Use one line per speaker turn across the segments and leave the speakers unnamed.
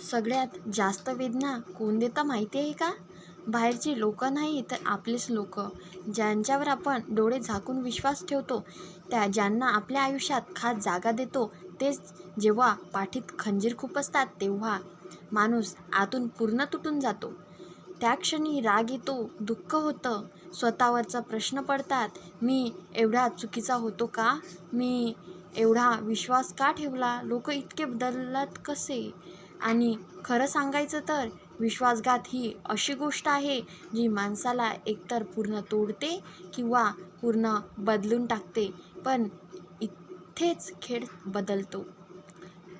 सगळ्यात जास्त वेदना कोण देतं माहिती आहे का? बाहेरची लोक नाही तर आपलेच लोक, ज्यांच्यावर आपण डोळे झाकून विश्वास ठेवतो, ज्यांना आपल्या आयुष्यात खास जागा देतो, तेच जेव्हा पाठीत खंजीर खुपसतात तेव्हा माणूस आतून पूर्ण तुटून जातो. त्या क्षणी राग येतो, दुःख होतं, स्वतःवरचा प्रश्न पडतात. मी एवढा चुकीचा होतो का? मी एवढा विश्वास का ठेवला? लोक इतके बदलत कसे? आणि खरं सांगायचं तर विश्वासघात ही अशी गोष्ट आहे जी माणसाला एकतर पूर्ण तोडते किंवा पूर्ण बदलून टाकते. पण इथेच खेळ बदलतो.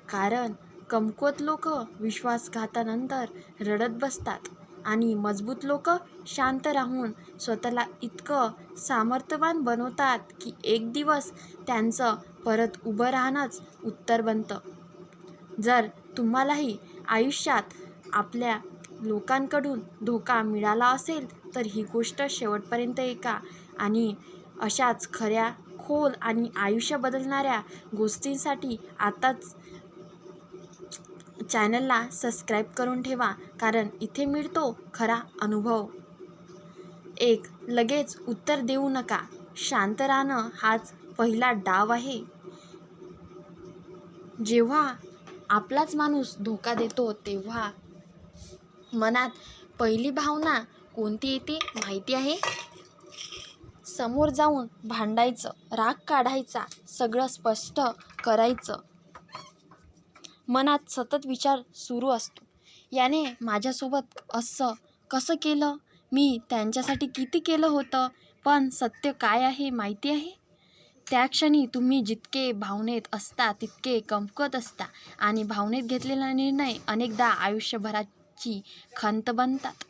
कारण कमकुवत लोक विश्वासघातानंतर रडत बसतात आणि मजबूत लोक शांत राहून स्वतःला इतकं सामर्थ्यवान बनवतात की एक दिवस त्यांचं परत उभं राहणंच उत्तर बनतं. जर तुम्हालाही आयुष्यात आपल्या लोकांकडून धोका मिळाला असेल तर ही गोष्ट शेवटपर्यंत ऐका आणि अशाच खऱ्या, खोल आणि आयुष्य बदलणाऱ्या गोष्टींसाठी आताच चॅनलला सबस्क्राईब करून ठेवा, कारण इथे मिळतो खरा अनुभव. 1. लगेच उत्तर देऊ नका. शांत राहणं हाच पहिला डाव आहे. जेव्हा आपलाच माणूस धोका देतो तेव्हा मनात पहिली भावना कोणती येते माहिती आहे? समोर जाऊन भांडायचं, राग काढायचा, सगळं स्पष्ट करायचं. मनात सतत विचार सुरू असतो, याने माझ्यासोबत असं कसं केलं? मी त्यांच्यासाठी किती केलं होतं? पण सत्य काय आहे माहिती आहे? त्या क्षणी तुम्ही जितके भावनेत असता तितके कमकुवत असता आणि भावनेत घेतलेला निर्णय अनेकदा आयुष्यभराची खंत बनतात.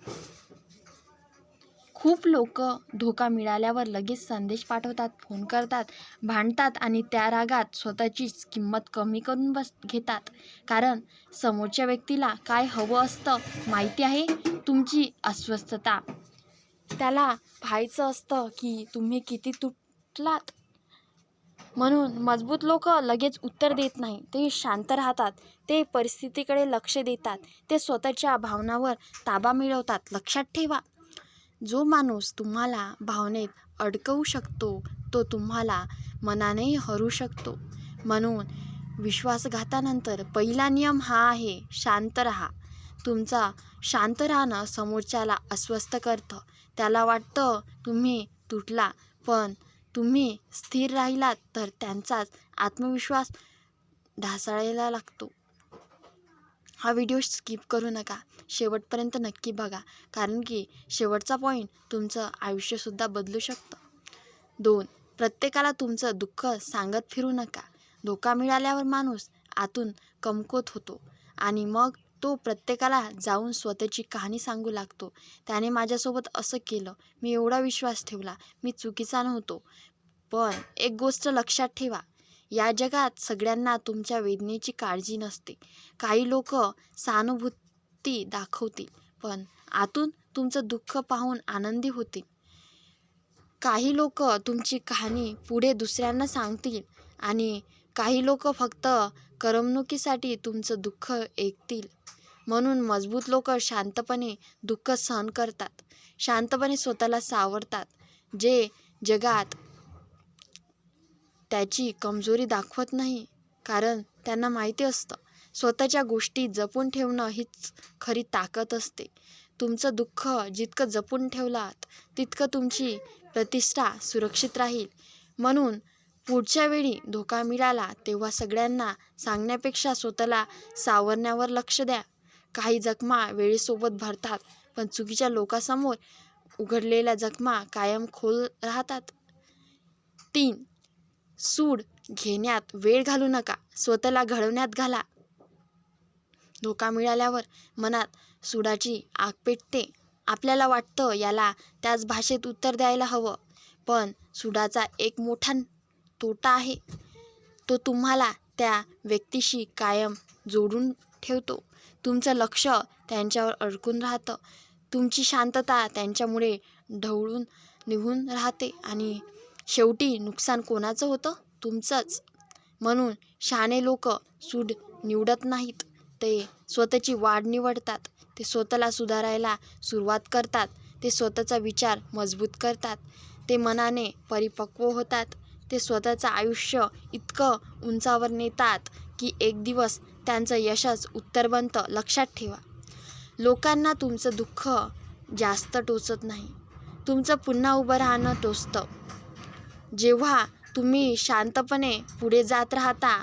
खूप लोक धोका मिळाल्यावर लगेच संदेश पाठवतात, फोन करतात, भांडतात आणि त्या रागात स्वतःचीच किंमत कमी करून घेतात. कारण समोरच्या व्यक्तीला काय हवं असतं माहिती आहे? तुमची अस्वस्थता. त्याला पाहायचं असतं की तुम्ही किती तुटलात. म्हणून मजबूत लोक लगेच उत्तर देत नाही. ते शांत राहतात, ते परिस्थितीकडे लक्ष देतात, ते स्वतःच्या भावनांवर ताबा मिळवतात. लक्षात ठेवा, जो माणूस तुम्हाला भावनेत अडकवू शकतो तो तुम्हाला मनानेही हरू शकतो. म्हणून विश्वासघातानंतर पहिला नियम हा आहे, शांत राहा. तुमचा शांत राहणं समोरच्याला अस्वस्थ करतं. त्याला वाटतं तुम्ही तुटला, पण तुम्ही स्थिर राहिलात तर त्यांचाच आत्मविश्वास ढासळायला लागतो. हा व्हिडिओ स्किप करू नका, शेवटपर्यंत नक्की बघा, कारण की शेवटचा पॉईंट तुमचं आयुष्यसुद्धा बदलू शकतं. 2. प्रत्येकाला तुमचं दुःख सांगत फिरू नका. धोका मिळाल्यावर माणूस आतून कमकुवत होतो आणि मग तो प्रत्येकाला जाऊन स्वतःची कहाणी सांगू लागतो. त्याने माझ्यासोबत असं केलं, मी एवढा विश्वास ठेवला, मी चुकीचा नव्हतो. पण एक गोष्ट लक्षात ठेवा, या जगात सगळ्यांना तुमच्या वेदनेची काळजी नसते. काही लोक सहानुभूती दाखवतील, पण आतून तुमचं दुःख पाहून आनंदी होतील. काही लोक तुमची कहाणी पुढे दुसऱ्यांना सांगतील आणि काही लोक फक्त करमणुकीसाठी तुमचं दुःख ऐकतील. म्हणून मजबूत लोक शांतपणे दुःख सहन करतात, शांतपणे स्वतःला सावरतात. जे जगात त्याची कमजोरी दाखवत नाही, कारण त्यांना माहिती असतं स्वतःच्या गोष्टी जपून ठेवणं हीच खरी ताकद असते. तुमचं दुःख जितकं जपून ठेवलात तितकं तुमची प्रतिष्ठा सुरक्षित राहील. म्हणून पुढच्या वेळी धोका मिळाला तेव्हा सगळ्यांना सांगण्यापेक्षा स्वतःला सावरण्यावर लक्ष द्या. काही जखमा वेळेसोबत भरतात, पण चुकीच्या लोकांसमोर उघडलेल्या जखमा कायम खोल राहतात. 3. सूड घेण्यात वेळ घालवू नका, स्वतःला घडवण्यात घाला. धोका मिळाल्यावर मनात सूडाची आग पेटते. आपल्याला वाटतं याला त्याच भाषेत उत्तर द्यायला हवं, पण सूडाचा एक मोठा तोटा आहे, तो तुम्हाला त्या व्यक्तीशी कायम जोडून ठेवतो. तुमचं लक्ष त्यांच्यावर अडकून राहतं, तुमची शांतता त्यांच्यामुळे ढवळून निघून राहते आणि शेवटी नुकसान कोणाचं होतं? तुमचंच. म्हणून शहाणे लोक सूड निवडत नाहीत, ते स्वतःची वाढ निवडतात, ते स्वतःला सुधारायला सुरुवात करतात, ते स्वतःचा विचार मजबूत करतात, ते मनाने परिपक्व होतात, ते स्वतःचं आयुष्य इतकं उंचावर नेतात की एक दिवस त्यांचं यशच उत्तर बनतं. लक्षात ठेवा, लोकांना तुमचं दुःख जास्त टोचत नाही, तुमचं पुन्हा उभं राहणं टोचतं. जेव्हा तुम्ही शांतपणे पुढे जात राहता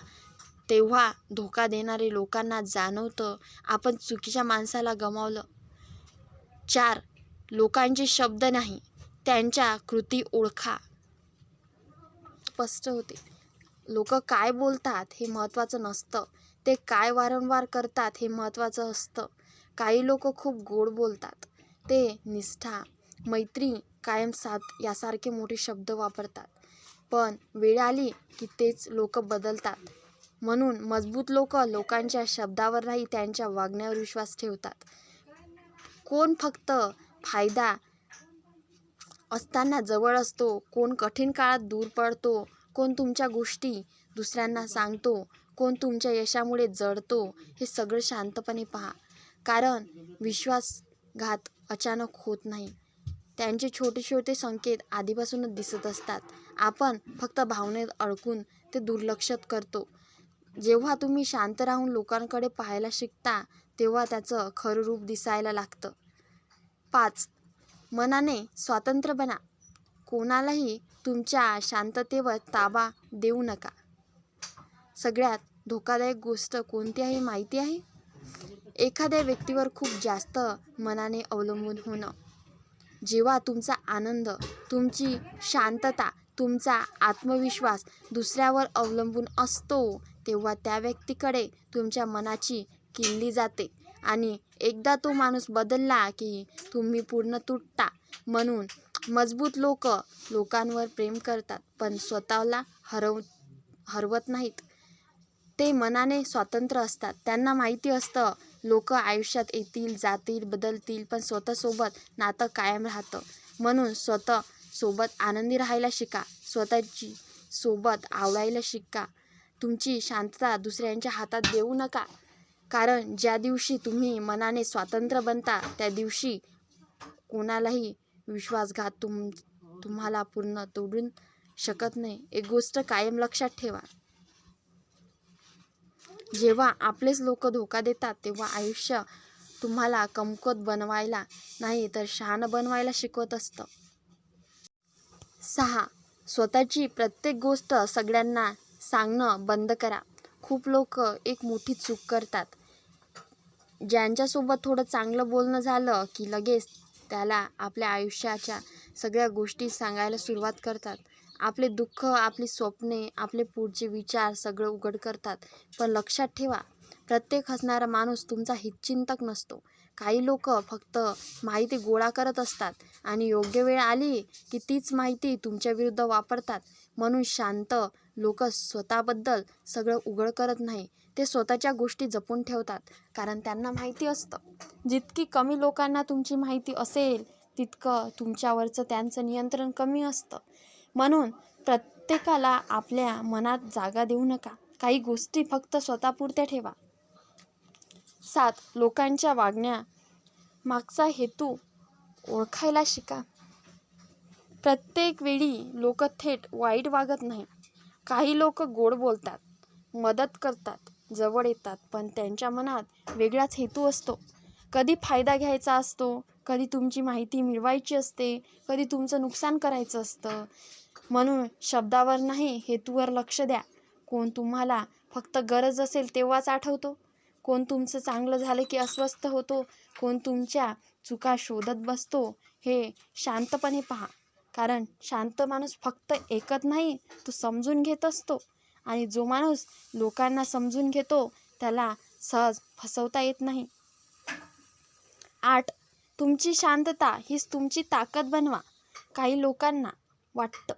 तेव्हा धोका देणारे लोकांना जाणवतं आपण चुकीच्या माणसाला गमावलं. 4. लोकांचे शब्द नाही, त्यांच्या कृती ओळखा. स्पष्ट होते. लोक काय बोलतात हे महत्त्वाचं नसतं, ते काय वारंवार करतात हे महत्त्वाचं असतं. काही लोक खूप गोड बोलतात, ते निष्ठा, मैत्री, कायम साथ यासारखे मोठे शब्द वापरतात, पण वेळ आली की तेच लोक बदलतात. म्हणून मजबूत लोक लोकांच्या शब्दावर नाही, त्यांच्या वागण्यावर विश्वास ठेवतात. कोण फक्त फायदा असताना जवळ असतो, कोण कठीण काळात दूर पडतो, कोण तुमच्या गोष्टी दुसऱ्यांना सांगतो, कोण तुमच्या यशामुळे जळतो, हे सगळं शांतपणे पहा. कारण विश्वासघात अचानक होत नाही, त्यांचे छोटे छोटे संकेत आधीपासूनच दिसत असतात. आपण फक्त भावनेत अडकून ते दुर्लक्षित करतो. जेव्हा तुम्ही शांत राहून लोकांकडे पाहायला शिकता तेव्हा त्याचं खरं रूप दिसायला लागतं. 5. मनाने स्वतंत्र बना. कोणालाही तुमच्या शांततेवर ताबा देऊ नका. सगळ्यात धोकादायक गोष्ट कोणती आहे माहिती आहे? एखाद्या व्यक्तीवर खूप जास्त मनाने अवलंबून होणं. जेव्हा तुमचा आनंद, तुमची शांतता, तुमचा आत्मविश्वास दुसऱ्यावर अवलंबून असतो तेव्हा त्या व्यक्तीकडे तुमच्या मनाची किल्ली जाते आणि एकदा तो माणूस बदलला की तुम्ही पूर्ण तुटता. म्हणून मजबूत लोक लोकांवर प्रेम करतात पण स्वतःला हरवत नाहीत. ते मनाने स्वतंत्र असतात. त्यांना माहिती असतं लोक आयुष्यात येतील जातील बदलतील पण स्वतःसोबत नातं कायम राहतं. म्हणून स्वतः सोबत आनंदी राहायला शिका, स्वतःची सोबत आवडायला शिका. तुमची शांतता दुसऱ्यांच्या हातात देऊ नका, कारण ज्या दिवशी तुम्ही मनाने स्वतंत्र बनता त्या दिवशी कोणालाही विश्वासघात तुम्हाला पूर्ण तोडू शकत नाही. एक गोष्ट कायम लक्षात ठेवा, जेव्हा आपलेच लोक धोका देतात तेव्हा आयुष्य तुम्हाला कमकुवत बनवायला नाही तर शहाणं बनवायला शिकवत असतं. 6. स्वतःची प्रत्येक गोष्ट सगळ्यांना सांगणं बंद करा. खूप लोक एक मोठी चूक करतात. ज्यांच्यासोबत थोडं चांगलं बोलणं झालं की लगेच त्याला आपल्या आयुष्याच्या सगळ्या गोष्टी सांगायला सुरुवात करतात. आपले दुःख, आपली स्वप्ने, आपले पुढचे विचार सगळं उघड करतात. पण लक्षात ठेवा, प्रत्येक हसणारा माणूस तुमचा हितचिंतक नसतो. काही लोक फक्त माहिती गोळा करत असतात आणि योग्य वेळ आली की तीच माहिती तुमच्या विरुद्ध वापरतात. म्हणून शांत लोक स्वतःबद्दल सगळं उघड करत नाही, ते स्वतःच्या गोष्टी जपून ठेवतात. कारण त्यांना माहिती असतं जितकी कमी लोकांना तुमची माहिती असेल तितकं तुमच्यावरचं त्यांचं नियंत्रण कमी असतं. म्हणून प्रत्येकाला आपल्या मनात जागा देऊ नका, काही गोष्टी फक्त स्वतःपुरत्या ठेवा. 7. लोकांच्या वागण्या मागचा हेतू ओळखायला शिका. प्रत्येक वेळी लोक थेट वाईट वागत नाही. काही लोक गोड बोलतात, मदत करतात, जवळ येतात, पण त्यांच्या मनात वेगळाच हेतू असतो. कधी फायदा घ्यायचा असतो, कधी तुमची माहिती मिळवायची असते, कधी तुमचं नुकसान करायचं असतं. म्हणून शब्दावर नाही, हेतूवर लक्ष द्या. कोण तुम्हाला फक्त गरज असेल तेव्हाच आठवतो, कोण तुमचं चांगलं झालं की अस्वस्थ होतो, कोण तुमच्या चुका शोधत बसतो. हे शांतपणे पहा, कारण शांत माणूस फक्त ऐकत नाही, तो समजून घेत असतो. आणि जो माणूस लोकांना समजून घेतो त्याला सहज फसवता येत नाही. 8. तुमची शांतता हीच तुमची ताकद बनवा. काही लोकांना वाटतं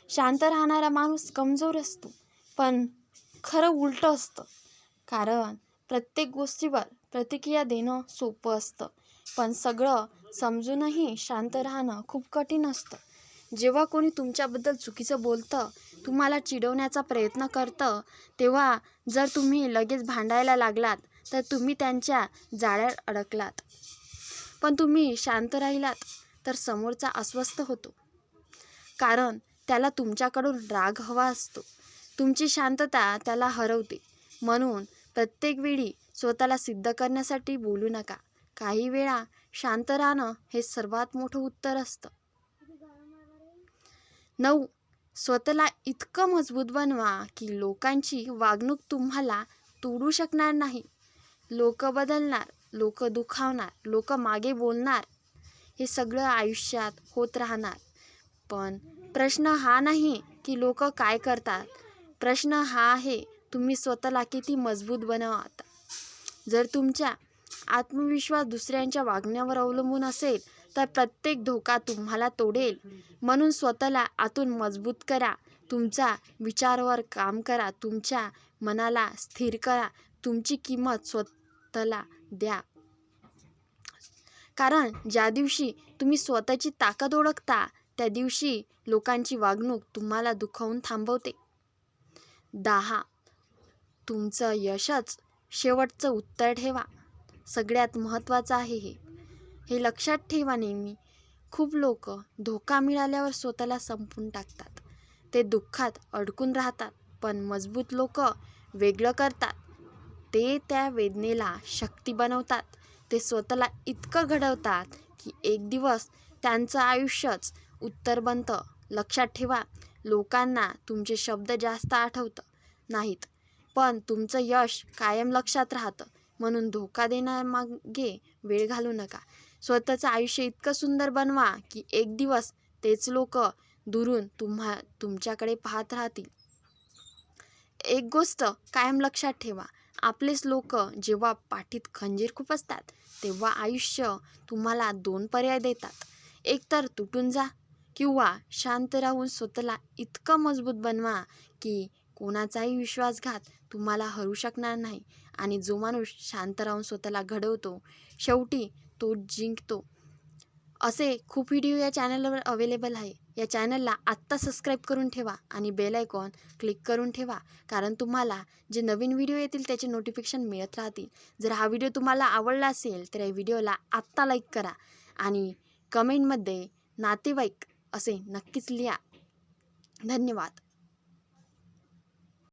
शांत राहणारा माणूस कमजोर असतो, पण खरं उलटं असतं. कारण प्रत्येक गोष्टीवर प्रतिक्रिया देणं सोपं असतं, पण सगळं समजूनही शांत राहणं खूप कठीण असतं. जेव्हा कोणी तुमच्याबद्दल चुकीचं बोलतं, तुम्हाला चिडवण्याचा प्रयत्न करतं, तेव्हा जर तुम्ही लगेच भांडायला लागलात तर तुम्ही त्यांच्या जाळ्यात अडकलात. पण तुम्ही शांत राहिलात तर समोरचा अस्वस्थ होतो, कारण त्याला तुमच्याकडून राग हवा असतो. तुमची शांतता त्याला हरवते. म्हणून प्रत्येक वेळी स्वतःला सिद्ध करण्यासाठी बोलू नका. काही वेळा शांत राहणं हे सर्वात मोठं उत्तर असतं. 9. स्वतःला इतकं मजबूत बनवा की लोकांची वागणूक तुम्हाला तोडू शकणार नाही. लोक बदलणार, लोक दुखावणार, लोक मागे बोलणार, हे सगळं आयुष्यात होत राहणार. पण प्रश्न हा नाही की लोक काय करतात. प्रश्न हा आहे, तुम्ही स्वतःला किती मजबूत बनवता. जर तुमचा आत्मविश्वास दुसऱ्यांच्या वागण्यावर अवलंबून असेल तर प्रत्येक धोका तुम्हाला तोडेल. म्हणून स्वतःला आतून मजबूत करा. तुमच्या विचारावर काम करा. तुमच्या मनाला स्थिर करा. तुमची किंमत स्वतःला द्या. कारण ज्या दिवशी तुम्ही स्वतःची ताकद ओळखता त्या दिवशी लोकांची वागणूक तुम्हाला दुखावून थांबवते. 10. तुमचं यशच शेवटचं उत्तर ठेवा. सगळ्यात महत्त्वाचं आहे हे लक्षात ठेवा नेहमी. खूप लोक धोका मिळाल्यावर स्वतःला संपवून टाकतात. ते दुःखात अडकून राहतात. पण मजबूत लोक वेगळं करतात. ते त्या वेदनेला शक्ती बनवतात. ते स्वतःला इतकं घडवतात की एक दिवस त्यांचं आयुष्यच उत्तर बनतं. लक्षात ठेवा, लोकांना तुमचे शब्द जास्त आठवत नाहीत, पण तुमचं यश कायम लक्षात राहतं. म्हणून धोका देण्यामागे वेळ घालवू नका. स्वतःचं आयुष्य इतकं सुंदर बनवा की एक दिवस तेच लोक दुरून तुमच्याकडे पाहत राहतील. एक गोष्ट कायम लक्षात ठेवा, आपलेच लोक जेव्हा पाठीत खंजीर खुपसतात तेव्हा आयुष्य तुम्हाला 2 पर्याय देतात. एकतर तुटून जा किंवा शांत राहून स्वतःला इतकं मजबूत बनवा की कोणाचाही विश्वासघात तुम्हाला हरू शकणार नाही. आणि जो माणूस शांत राहून स्वतःला घडवतो शेवटी तो जिंकतो. असे खूप व्हिडिओ या चॅनलवर अवेलेबल आहे. या चॅनलला आत्ता सबस्क्राईब करून ठेवा आणि बेल आयकॉन क्लिक करून ठेवा, कारण तुम्हाला जे नवीन व्हिडिओ येतील त्याचे नोटिफिकेशन मिळत राहतील. जर हा व्हिडिओ तुम्हाला आवडला असेल तर या व्हिडिओला आत्ता लाईक करा आणि कमेंटमध्ये नातेवाईक असे नक्कीच लिहा. धन्यवाद.